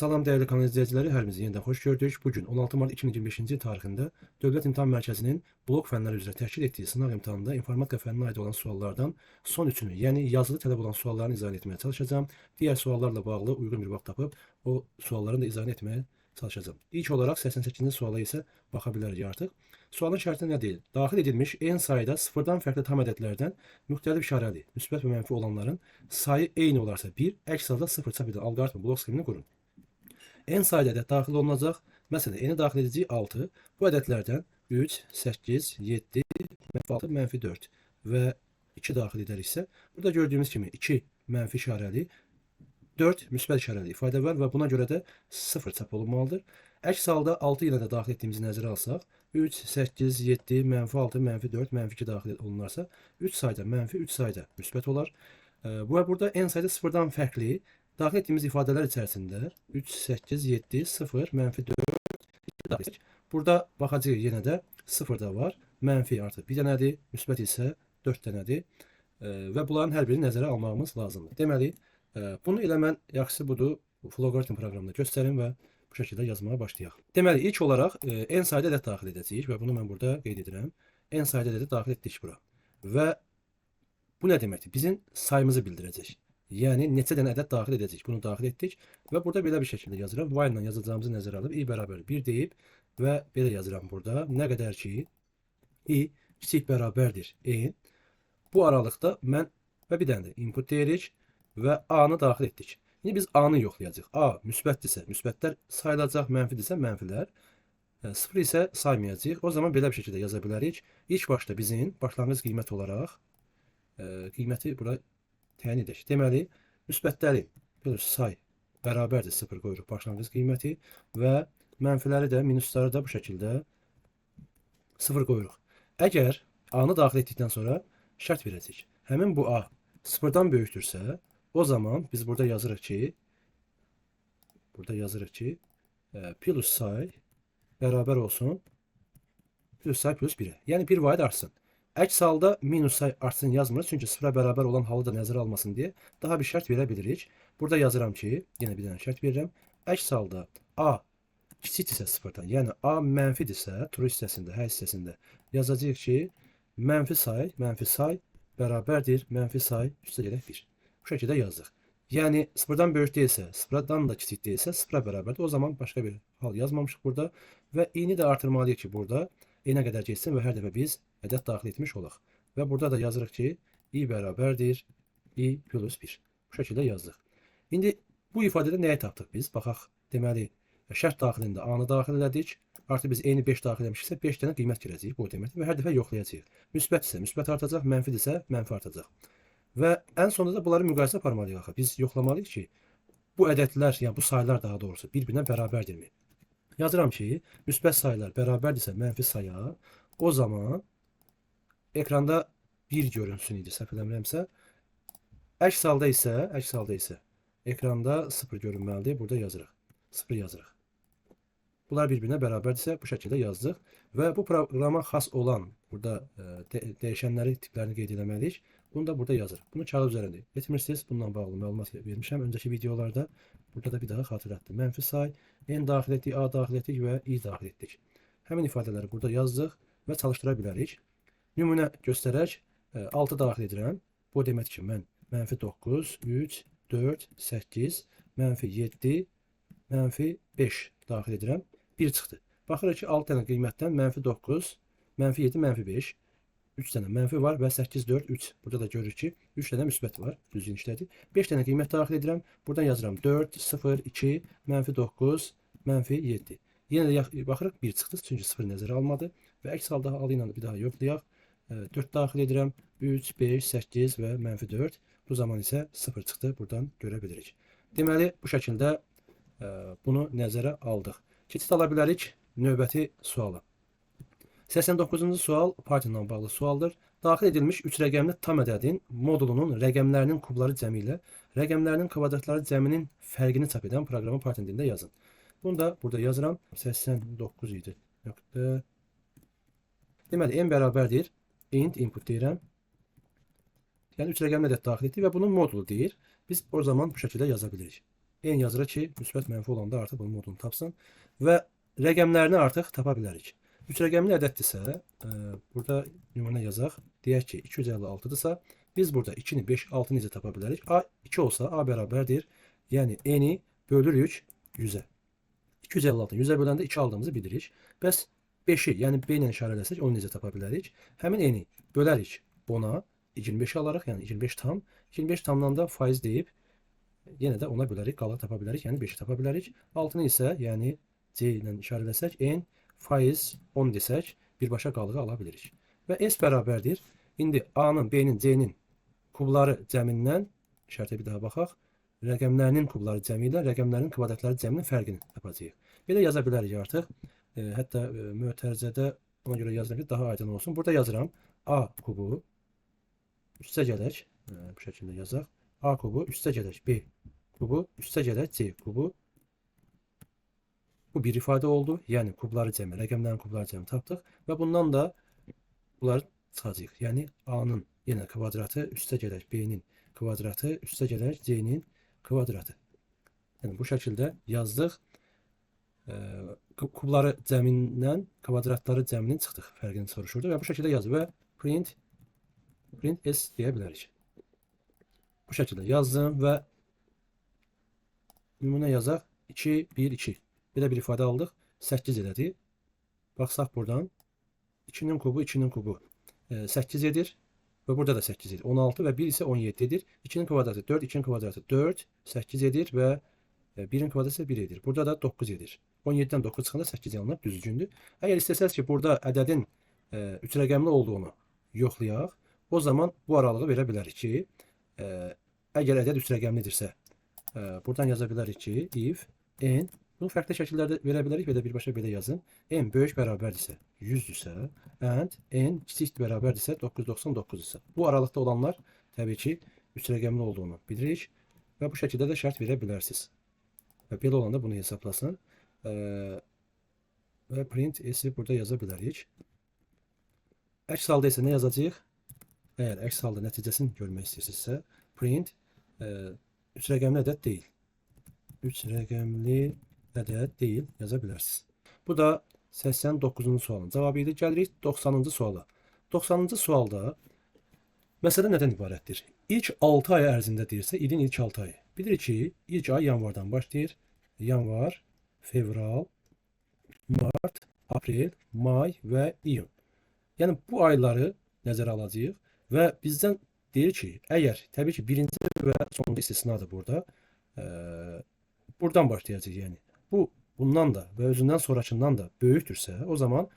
Salam dəyərli kanal izləyiciləri, hər birinizi yenidən xoş gördük. Bugün 16 mart 2025-ci il tarixində Dövlət İmtahan Mərkəzinin blok fənləri üzrə təşkil etdiyi sınaq imtahanında informatika fənninə aid olan suallardan son üçünü, yəni yazılı tələb olan suallarını izah etməyə çalışacağam. Digər suallarla bağlı uyğun bir vaxt tapıb o sualların da izah etməyə çalışacağam. İlk olaraq 88-ci suala isə baxa bilərik artıq. Sualın şərti nə deyil? Daxil edilmiş en sayda sıfırdan fərqli tam ədədlərdən müxtəlif işarəli, müsbət və mənfi olanların sayı eyni olarsa 1, əks halda 0 çap edən alqoritm blok sxemini qurun. En sayıda ədəd daxil olunacaq. Məsələn, eni daxil edəcəyik 6. Bu ədədlərdən 3, 8, 7, mənfi 6, mənfi 4 və 2 daxil edəriksə, burada gördüyümüz kimi 2 mənfi işarəli, 4 müsbət işarəli ifadə var və buna görə də 0 çap olunmalıdır. Əks halda 6 ilə də daxil etdiyimizi nəzərə alsaq, 3, 8, 7, mənfi 6, mənfi 4, mənfi 2 daxil olunarsa, 3 sayda mənfi, 3 sayda müsbət olar. Və burada en sayda sıfırdan fərqli daxil etdiyimiz ifadələr içərisində 3, 8, 7, 0, mənfi 4 daxil edəcək. Burada baxacağıq yenə də 0 da var. Mənfi artıq 1 dənədir, müsbət isə 4 dənədir. Və bunların hər birini nəzərə almağımız lazımdır. Deməli, bunu eləmən yaxşısı budur. Loqaritm proqramında göstərin və bu şəkildə yazmağa başlayaq. Deməli, ilk olaraq en sayda ədəd daxil edəcəyik və bunu mən burada qeyd edirəm. En sayda ədədi daxil etdik bura. Və bu nə deməkdir? Bizim sayımızı bildirəcək. Yəni neçə dənə ədəd daxil edəcəyik. Bunu daxil etdik və burada belə bir şəkildə yazıram. While ilə yazacağımızı nəzərə alıb i bərabər 1 deyib və belə yazıram burada. Nə qədər ki i kiçik bərabərdir n. Bu aralıqda mən və bir dənə də input deyirik və a-nı daxil etdik. İndi biz a-nı yoxlayacağıq. A müsbətdirsə müsbətlər sayılacaq, mənfidirsə mənfilər. 0 isə saymayacağıq. O zaman belə bir şəkildə yaza bilərik. İlk başda bizim başlanğıc qiymət olaraq qiyməti bura təyin edək. Deməli, müsbətləri say bərabərdir 0 qoyuruq başlanğıc qiyməti və mənfiləri də, minusları da bu şəkildə 0 qoyuruq. Əgər a-nı daxil etdikdən sonra şərt verəcək. Həmin bu a 0-dan böyükdürsə, o zaman biz burada yazırıq ki, plus say bərabər olsun plus say plus 1-ə. Yəni bir vahid artsın. Əks halda minus say artsın yazmırıq. Çünki 0-a bərabər olan halı da nəzərə almasın deyə daha bir şərt verə bilirik. Burada yazıram ki, yenə bir dənə şərt verirəm. Əks halda a kiçikdirsə 0-dan, yəni a mənfidirsə, true hissəsində, hər hissəsində yazacağıq ki, mənfi say bərabərdir, mənfi say üstə gələk 1. Bu şəkildə yazdıq. Yəni 0-dan böyük deyilsə, 0-dan da kiçik deyilsə, 0-a bərabərdir. O zaman başqa bir hal yazmamışıq burada və i-ni də artırmalıyıq ki, burada n-ə qədər geçsin və hər dəfə biz ədəd daxil etmiş olaq. Və burada da yazırıq ki, i bərabərdir, i plus 1. Bu şəkildə yazdıq. İndi bu ifadədə nəyə tapdıq biz? Baxaq, deməli, şərt daxilində a-nı daxil elədik. Artıq biz n-i 5 daxil eləmişiksə, 5 dənə qiymət girəcəyik bu deməkdir və hər dəfə yoxlayacağıq. Müsbətdirsə müsbət artacaq, mənfidirsə mənfi artacaq. Və ən sonunda da bunları müqayisə aparmalıyıq. Biz yoxlamalıyıq ki, bu ədədlər, yəni bu saylar daha doğrusu bir-birinə bərabərdirmi? Yazıram ki, müsbət saylar bərabərdirsə mənfi saya, o zaman ekranda 1 görünsün idi, səhv eləmirəmsə. Əks halda isə ekranda 0 görünməlidir. Burada yazırıq. 0 yazırıq. Bunlar bir-birinə bərabərdirsə bu şəkildə yazdıq və bu proqrama xas olan burada dəyişənləri, tiplərini qeyd etməliyik. Bunu da burada yazırıq. Bunu kağıt üzərində etmirsiniz. Bununla bağlı məlumat vermişəm öncəki videolarda. Burada da bir daha xatırlatdım. Mənfi say, n daxil etdik, a daxil etdik və i daxil etdik. Həmin ifadələri burada yazdıq və çalışdıra bilərik. Nümunə göstərək, 6 daxil edirəm. Bu demək ki, mən mənfi 9, 3, 4, 8, mənfi 7, mənfi 5 daxil edirəm. 1 çıxdı. Baxırıq ki, 6 dənə qiymətdən mənfi 9, mənfi 7, mənfi 5, 3 dənə mənfi var və 8, 4, 3. Burada da görürük ki, 3 dənə müsbət var. Düzgün işlədik. 5 dənə qiymət daxil edirəm. Buradan yazıram 4, 0, 2, mənfi 9, mənfi 7. Yenə də baxırıq 1 çıxdı. Çünki 0 nəzərə almadı. Və əks halda halı ilə bir daha yoxlayaq. 4 daxil edirəm. 3, 5, 8 və mənfi 4. Bu zaman isə 0 çıxdı. Buradan görə bilirik. Deməli, bu şəkildə bunu nəzərə aldıq. Keçid ala bilərik növbəti suala. 89-cu sual Python ilə bağlı sualdır. Daxil edilmiş 3 rəqəmli tam ədədin modulunun rəqəmlərinin kubları cəmi ilə rəqəmlərinin kvadratları cəminin fərqini çap edən proqramı Python dilində yazın. Bunu da burada yazıram. 89 idi. Deməli, n bərabərdir. Int input deyirəm. Yəni 3 rəqəmli ədəd daxil etdik və bunun modulu deyir. Biz o zaman bu şəkildə yaza bilirik. N yazırıq ki, müsbət mənfi olanda artıq bunun modulunu tapsın və rəqəmlərini artıq tapa bilərik. 3 rəqəmli ədəddirsə, burada nümunə yazaq. Deyək ki, 256-dırsa, biz burada 2-ni, 5, 6-nı necə tapa bilərik? A 2 olsa A bərabərdir. Yəni N-i bölürük 100-ə. 256-nı 100-ə böləndə 2 aldığımızı bilirik. Bəs 5-i, yəni B ilə işarələsək, onu necə tapa bilərik? Həmin N-i bölərik 10-a, 25 alarıq, yəni 25 tam. 25 tamdan da faiz deyib, yenə də ona bölərik, qala tapa bilərik, yəni 5-i tapa bilərik. 6-nı isə, yəni C ilə işarələsək, N faiz 10 desək, birbaşa qalığı ala bilirik. Və S bərabərdir. İndi A-nın, B-nin, C-nin kubları cəmindən, şərtə bir daha baxaq, rəqəmlərinin kubları cəmi ilə rəqəmlərin kvadratları cəminin fərqini tapacağıq. Belə yaza bilərik artıq. Hətta mötərizədə ona görə yazıram ki, daha aydın olsun. Burada yazıram A kubu üstə gələk, bu şəkildə yazaq. A kubu üstə gələk B kubu üstə gələk C kubu. Bu bir ifadə oldu. Yəni kubları cəmi, rəqəmlərin kubları cəmi tapdıq və bundan da bunları çıxacağıq. Yəni A-nın yenə kvadratı üstə gələk B-nin kvadratı üstə gələk C-nin kvadratı. Yəni bu şəkildə yazdıq. Kubları cəmindən kvadratları cəminin çıxdıq. Fərqini soruşurdu və bu şəkildə yazdı və print S deyə bilərik. Bu şəkildə yazdım və nümunə yazaq. 2, 1, 2. Belə bir ifadə aldıq. 8 elədi. Baxsaq buradan. 2-nin kubu, 2-nin kubu 8 edir. Və burada da 8 edir. 16 və 1 isə 17 edir. 2-nin kvadratı 4, 2-nin kvadratı 4, 8 edir və 1-in kvadratı isə 1 edir. Burada da 9 edir. 17-dən 9 çıxanda 8 yanılır, düzgündür. Əgər istəsəz ki, burada ədədin 3 rəqəmli olduğunu yoxlayaq, o zaman bu aralığı verə bilərik ki, əgər ədəd 3 rəqəmlidirsə, buradan yaza bilərik ki, if n, bunu fərqli şəkillərdə verə bilərik və də birbaşa belə yazın. N böyük bərabərdirsə 100-dürsə, and n kiçik bərabərdirsə 999-dürsə. Bu aralıqda olanlar təbii ki, 3 rəqəmli olduğunu bilirik və bu şəkildə də şərt verə bilərsiniz. Və belə olanda bunu hesablasın. Və print S-i burada yaza bilərik. Əks halda isə nə yazacağıq? Əgər əks halda nəticəsini görmək istəyirsinizsə, print 3 rəqəmli ədəd deyil. 3 rəqəmli ədəd deyil yaza bilərsiniz. Bu da 89-cu sualın cavabı idi. Gəlirik 90-cı suala. 90-cı sualda məsələ nədən ibarətdir? İlk 6 ay ərzində deyirsə, ilin ilk 6 ayı. Bilirik ki, ilk ay yanvardan başlayır. Yanvar, fevral, mart, aprel, may və iyun. Yəni bu ayları nəzərə alacağıq və bizdən deyir ki, əgər təbii ki, birinci və sonuncu istisnadır burada. Buradan başlayacağıq yəni. Bu bundan da və özündən sonrakından da böyükdürsə, o zaman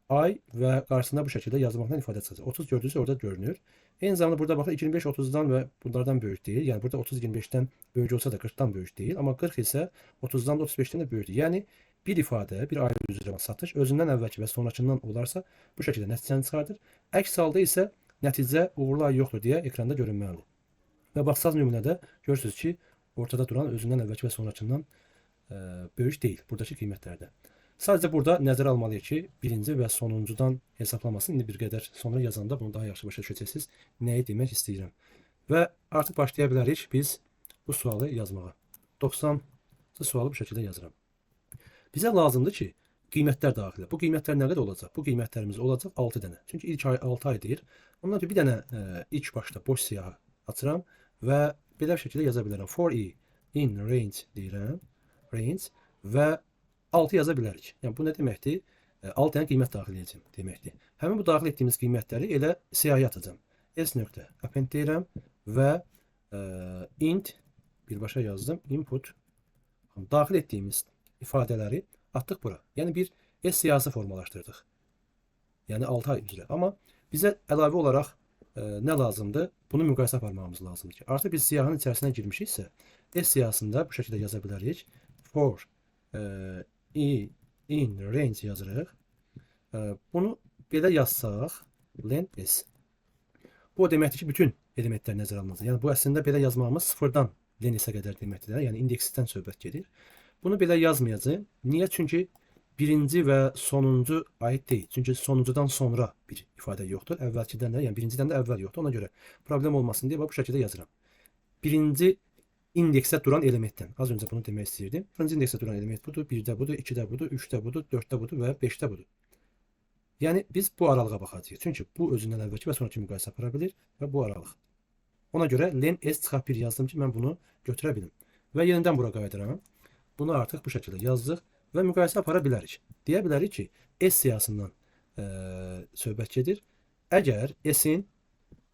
ay və qarşısında bu şəkildə yazmaqla ifadə çıxacaq. 30 gördüyünüzsə orada görünür. Eyni zamanda burada baxın 25 30-dan və bunlardan böyük deyil. Yəni burada 30 25-dən böyük olsa da 40-dan böyük deyil. Amma 40 isə 30-dan da 35-dən də böyükdür. Yəni bir ifadə, bir ay üzrə satış özündən əvvəlki və sonrakından olarsa bu şəkildə nəticəni çıxardır. Əks halda isə nəticə uğurlu ay yoxdur deyə ekranda görünməlidir. Və baxsaq nümunədə görürsünüz ki, ortada duran özündən əvvəlki və sonrakından böyük deyil buradakı qiymətlərdə. Sadəcə burada nəzərə almalıyıq ki, birinci və sonuncudan hesablamasını indi bir qədər sonra yazanda bunu daha yaxşı başa düşəcəksiniz. Nəyi demək istəyirəm. Və artıq başlaya bilərik biz bu sualı yazmağa. 90-cı sualı bu şəkildə yazıram. Bizə lazımdır ki, qiymətlər daxilə. Bu qiymətlər nə qədər olacaq? Bu qiymətlərimiz olacaq 6 dənə. Çünki ilk ay 6 ay deyir. Ondan sonra bir dənə ilk başda boş siyahı açıram və belə bir şəkildə yaza bilərəm. For i in range deyirəm. Range və 6 yaza bilərik. Yəni bu nə deməkdir? 6 dənə qiymət daxil edəcəm deməkdir. Həmin bu daxil etdiyimiz qiymətləri elə siyahıya atacağam. S nöqtə append deyirəm və int birbaşa yazdım. Input daxil etdiyimiz ifadələri atdıq bura. Yəni bir S siyahısı formalaşdırdıq. Yəni 6 ay üzrə. Amma bizə əlavə olaraq nə lazımdır? Bunu müqayisə aparmamız lazımdır ki, artıq biz siyahının içərisinə girmişiksə, S siyahısında bu şəkildə yaza bilərik. For in range yazırıq. Bunu belə yazsaq, len S. Bu o deməkdir ki, bütün elementlər nəzərə alınacaq. Yəni bu əslində belə yazmağımız sıfırdan len S-ə qədər deməkdir. Yəni indeksdən söhbət gedir. Bunu belə yazmayacağım. Niyə? Çünki birinci və sonuncu aid deyil. Çünki sonuncudan sonra bir ifadə yoxdur. Əvvəlkidən də, yəni birincidən də əvvəl yoxdur. Ona görə problem olmasın deyə bu şəkildə yazıram. Birinci indeksdə duran elementdən. Az öncə bunu demək istəyirdim. Birinci indeksdə duran element budur, 1-də budur, 2-də budur, 3-də budur, 4-də budur və 5-də budur. Yəni biz bu aralığa baxacağıq. Çünki bu özündən əvvəlki və sonraki müqayisə apara bilir və bu aralıq. Ona görə len s çıxaq 1 yazdım ki, mən bunu götürə bilim. Və yenidən bura qayıdıram. Bunu artıq bu şəkildə yazdıq və müqayisə apara bilərik. Deyə bilərik ki, S siyahısından söhbət gedir. Əgər S-in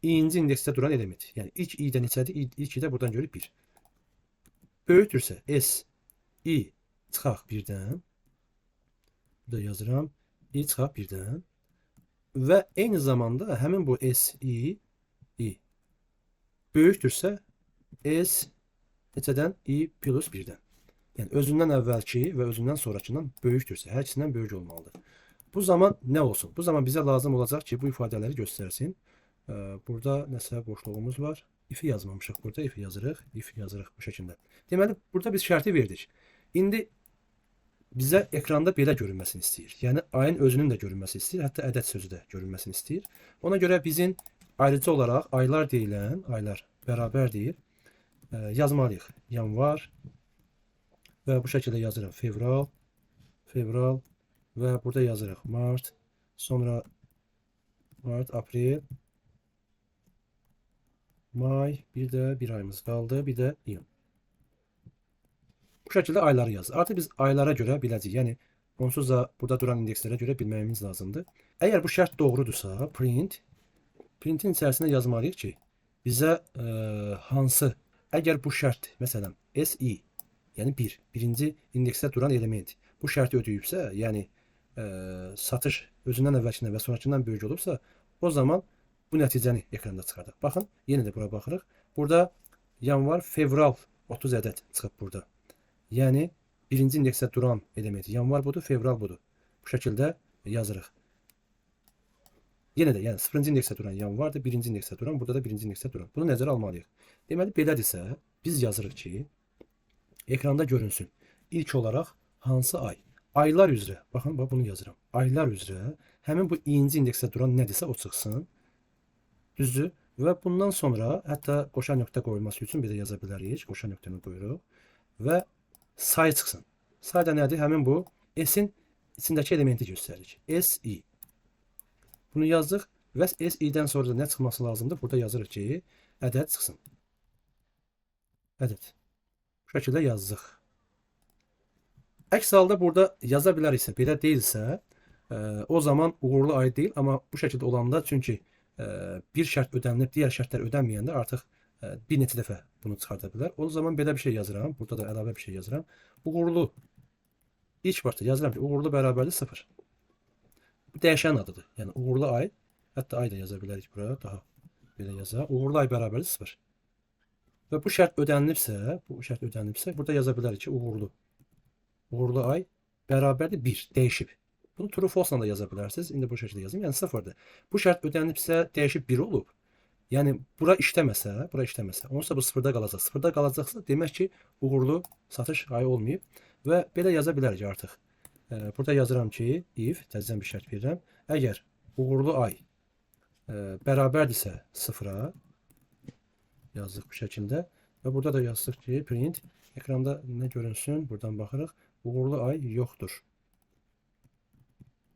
i-ci indeksdə duran elementi, yəni ilk i-də neçədir? İlk i-də buradan görürük 1. Böyükdürsə S i çıxaq 1-dən. Burada yazıram. I çıxaq 1-dən. Və eyni zamanda həmin bu S i böyükdürsə S neçədən? I plus 1-dən. Yəni özündən əvvəlki və özündən sonrakından böyükdürsə, hər ikisindən böyük olmalıdır. Bu zaman nə olsun? Bu zaman bizə lazım olacaq ki, bu ifadələri göstərsin. Burada nəsə boşluğumuz var. If-i yazmamışıq burada. If-i yazırıq. If-i yazırıq bu şəkildə. Deməli, burada biz şərti verdik. İndi bizə ekranda belə görünməsini istəyir. Yəni ayın özünün də görünməsini istəyir. Hətta ədəd sözü də görünməsini istəyir. Ona görə bizim ayrıcı olaraq aylar deyilən, aylar bərabər deyil, yazmalıyıq. Yanvar və bu şəkildə yazırıq. Fevral və burada yazırıq. Mart, sonra Mart, Aprel, May, bir də bir ayımız qaldı, bir də iyun. Bu şəkildə ayları yazır. Artıq biz aylara görə biləcəyik. Yəni onsuz da burada duran indekslərə görə bilməyimiz lazımdır. Əgər bu şərt doğrudursa, printin içərisində yazmalıyıq ki, bizə hansı, əgər bu şərt, məsələn, SI, yəni birinci indeksdə duran element bu şərti ödəyibsə, yəni satış özündən əvvəlkindən və sonrakindən böyük olubsa, o zaman bu nəticəni ekranda çıxardıq. Baxın, yenə də bura baxırıq. Burada yanvar, fevral 30 ədəd çıxıb burada. Yəni birinci indeksdə duran elementi yanvar budur, fevral budur. Bu şəkildə yazırıq. Yenə də, yəni 0-cı indeksdə duran yanvardır, 1-ci indeksdə duran, burada da 1-ci indeksdə duran. Bunu nəzərə almalıyıq. Deməli, belədirsə, biz yazırıq ki, ekranda görünsün. İlk olaraq hansı ay? Aylar üzrə, baxın, bunu yazıram. Aylar üzrə həmin bu i-ci indeksdə duran nədirsə o çıxsın. Düzdür? Və bundan sonra hətta qoşa nöqtə qoyulması üçün belə yaza bilərik. Qoşa nöqtəni qoyuruq. Və say çıxsın. Say da nədir? Həmin bu S-in içindəki elementi göstərir. SI. Bunu yazdıq və SI-dən sonra da nə çıxması lazımdır? Burada yazırıq ki, ədəd çıxsın. Ədəd. Bu şəkildə yazdıq. Əks halda burada yaza biləriksə, belə deyilsə, o zaman uğurlu ay deyil. Amma bu şəkildə olanda, çünki bir şərt ödənilib, digər şərtlər ödənməyəndə artıq bir neçə dəfə bunu çıxarda bilər. O zaman belə bir şey yazıram. Burada da əlavə bir şey yazıram. Uğurlu. İlk başda yazıram ki, uğurlu bərabərdir 0. Bu dəyişən adıdır. Yəni uğurlu ay, hətta ay da yaza bilərik bura, daha belə yazaq. Uğurlu ay bərabərdir 0. Və bu şərt ödənilibsə, burada yaza bilərik ki, uğurlu. Uğurlu ay bərabərdir 1, dəyişib. Bunu true false-la da yaza bilərsiniz. İndi bu şəkildə yazayım. Yəni 0-dır. Bu şərt ödənilibsə, dəyişib 1 olub. Yəni bura işləməsə, onsuz da bu 0-da qalacaq. 0-da qalacaqsa, demək ki, uğurlu satış ayı olmayıb və belə yaza bilərik artıq. Burada yazıram ki, if, təzədən bir şərt verirəm. Əgər uğurlu ay bərabərdirsə 0-a, yazdıq bu şəkildə və burada da yazdıq ki, print, ekranda nə görünsün, buradan baxırıq, uğurlu ay yoxdur.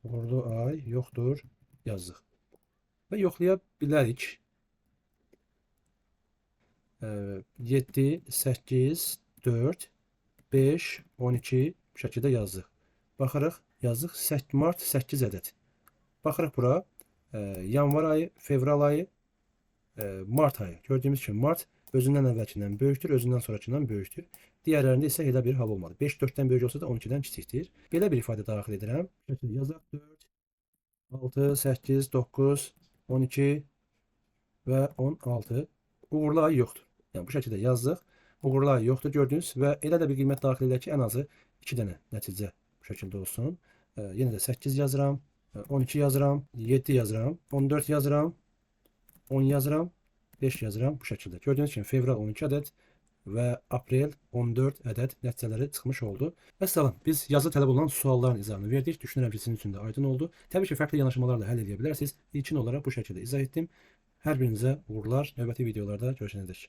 Uğurlu ay yoxdur, yazdıq. Və yoxlaya bilərik. 7, 8, 4, 5, 12 bu şəkildə yazdıq. Baxırıq, yazdıq. Mart 8 ədəd. Baxırıq bura. Yanvar ayı, fevral ayı, mart ayı. Gördüyümüz kimi mart özündən əvvəlkindən böyükdür, özündən sonrakindən böyükdür. Digərlərində isə elə bir hal olmadı. 5 4-dən böyük olsa da 12-dən kiçikdir. Belə bir ifadə daxil edirəm. Yazaq 4, 6, 8, 9, 12 və 16. Uğurlu ay yoxdur. Yəni bu şəkildə yazdıq. Uğurlu ay yoxdur gördünüz və elə də bir qiymət daxil edək ki, ən azı 2 dənə nəticə bu şəkildə olsun. Yenə də 8 yazıram, 12 yazıram, 7 yazıram, 14 yazıram, 10 yazıram, 5 yazıram bu şəkildə. Gördüyünüz kimi fevral 12 ədəd, və aprel 14 ədəd nəticələri çıxmış oldu. Vəssalam, biz yazı tələb olunan sualların izahını verdik. Düşünürəm ki, sizin üçün də aydın oldu. Təbii ki, fərqli yanaşmalarla həll edə bilərsiniz. İlkin olaraq bu şəkildə izah etdim. Hər birinizə uğurlar. Növbəti videolarda görüşənədək.